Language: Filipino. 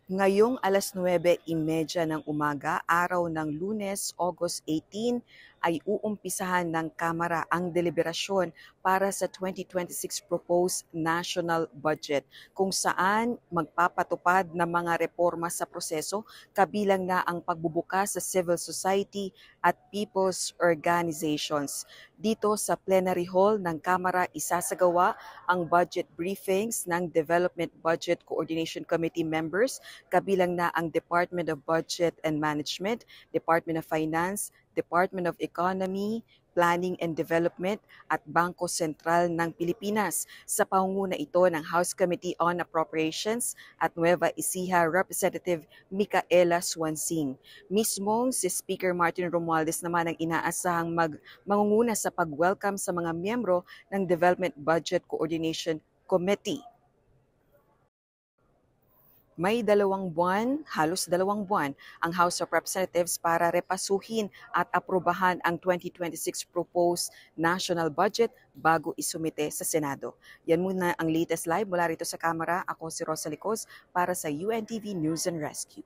Ngayong 9:30 ng umaga, araw ng Lunes, August 18, ay uumpisahan ng Kamara ang deliberasyon para sa 2026 proposed national budget kung saan magpapatupad ng mga reforma sa proseso kabilang na ang pagbubukas sa civil society at people's organizations. Dito sa plenary hall ng Kamara isasagawa ang budget briefings ng Development Budget Coordination Committee members kabilang na ang Department of Budget and Management, Department of Finance, Department of Economy, Planning and Development at Bangko Sentral ng Pilipinas. Sa pangunguna ito ng House Committee on Appropriations at Nueva Ecija Representative Micaela Swansing. Mismong si Speaker Martin Romualdez naman ang inaasahang mangunguna sa pag-welcome sa mga miyembro ng Development Budget Coordination Committee. May halos dalawang buwan ang House of Representatives para repasuhin at aprobahan ang 2026 proposed national budget bago isumite sa Senado. Yan muna ang latest live mula rito sa Kamara. Ako si Rosa Licos para sa UNTV News and Rescue.